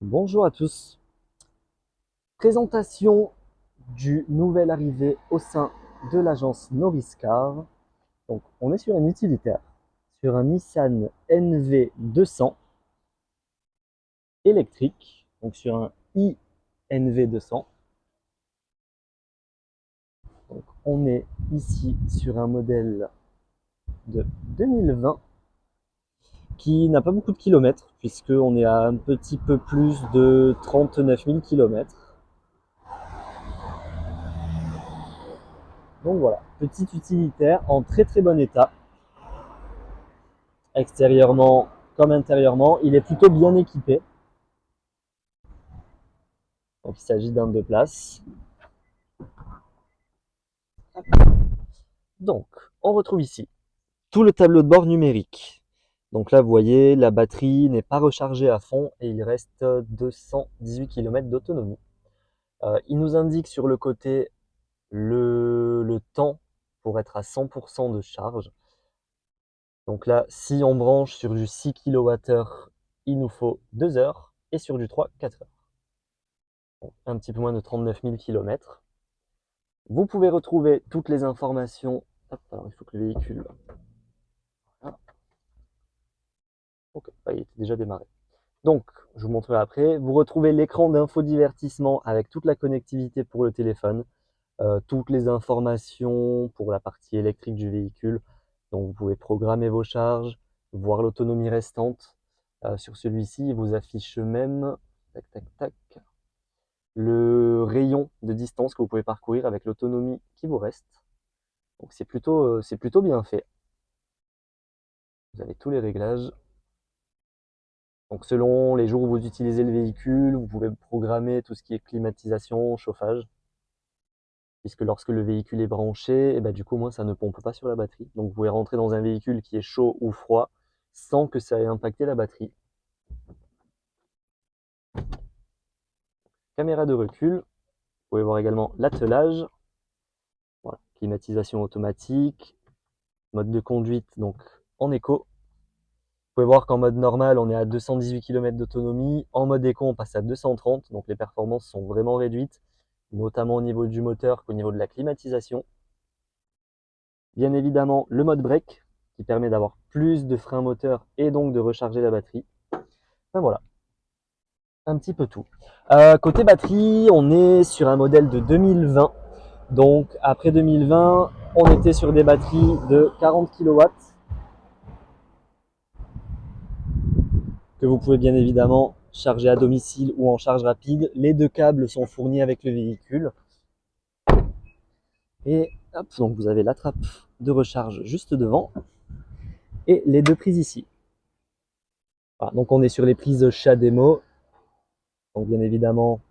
Bonjour à tous. Présentation du nouvel arrivé au sein de l'agence Noriscar. Donc, on est sur un utilitaire, sur un Nissan NV200 électrique, donc sur un iNV200. Donc, on est ici sur un modèle de 2020 qui n'a pas beaucoup de kilomètres, puisqu'on est à un petit peu plus de 39 000 kilomètres. Donc voilà, petit utilitaire en très très bon état, extérieurement comme intérieurement. Il est plutôt bien équipé. Donc il s'agit d'un 2 places. Donc on retrouve ici tout le tableau de bord numérique. Donc là vous voyez, la batterie n'est pas rechargée à fond et il reste 218 km d'autonomie. Il nous indique sur le côté le temps pour être à 100% de charge. Donc là, si on branche sur du 6 kWh, il nous faut 2 heures et sur du 3, 4 heures. Donc, un petit peu moins de 39 000 km. Vous pouvez retrouver toutes les informations. Hop, alors il faut que le véhicule. Ah, ok, il était déjà démarré. Donc, je vous montrerai après. Vous retrouvez l'écran d'infodivertissement avec toute la connectivité pour le téléphone, toutes les informations pour la partie électrique du véhicule. Donc, vous pouvez programmer vos charges, voir l'autonomie restante. Sur celui-ci, il vous affiche même tac, tac, tac, le rayon de distance que vous pouvez parcourir avec l'autonomie qui vous reste. Donc, c'est plutôt bien fait. Vous avez tous les réglages. Donc selon les jours où vous utilisez le véhicule, vous pouvez programmer tout ce qui est climatisation, chauffage, puisque lorsque le véhicule est branché, et ben, du coup, moi, ça ne pompe pas sur la batterie. Donc vous pouvez rentrer dans un véhicule qui est chaud ou froid sans que ça ait impacté la batterie. Caméra de recul, vous pouvez voir également l'attelage, voilà, climatisation automatique, mode de conduite donc en éco. Vous pouvez voir qu'en mode normal, on est à 218 km d'autonomie. En mode éco, on passe à 230, donc les performances sont vraiment réduites, notamment au niveau du moteur qu'au niveau de la climatisation. Bien évidemment, le mode break, qui permet d'avoir plus de frein moteur et donc de recharger la batterie. Enfin voilà, un petit peu tout. Côté batterie, on est sur un modèle de 2020. Donc après 2020, on était sur des batteries de 40 kW que vous pouvez bien évidemment charger à domicile ou en charge rapide. Les deux câbles sont fournis avec le véhicule. Et hop, donc vous avez la trappe de recharge juste devant et les deux prises ici. Voilà, donc on est sur les prises CHAdeMO. Donc bien évidemment,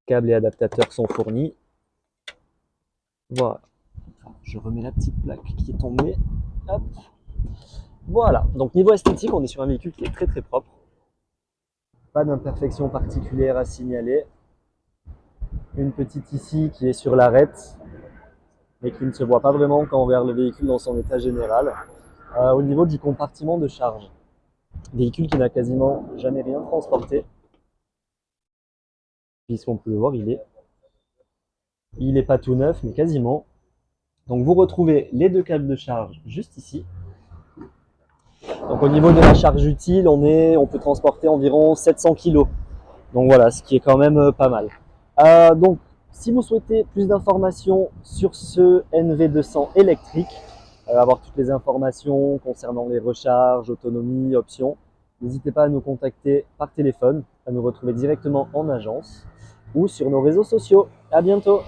câbles et adaptateurs sont fournis. Voilà. Je remets la petite plaque qui est tombée. Hop. Voilà. Donc niveau esthétique, on est sur un véhicule qui est très très propre. Pas d'imperfection particulière à signaler. Une petite ici qui est sur l'arête, mais qui ne se voit pas vraiment quand on regarde le véhicule dans son état général. Au niveau du compartiment de charge, véhicule qui n'a quasiment jamais rien transporté, puisqu'on peut le voir, il est pas tout neuf, mais quasiment. Donc vous retrouvez les deux câbles de charge juste ici. Donc au niveau de la charge utile, on peut transporter environ 700 kg. Donc voilà, ce qui est quand même pas mal. Donc si vous souhaitez plus d'informations sur ce NV200 électrique, avoir toutes les informations concernant les recharges, autonomie, options, n'hésitez pas à nous contacter par téléphone, à nous retrouver directement en agence ou sur nos réseaux sociaux. À bientôt!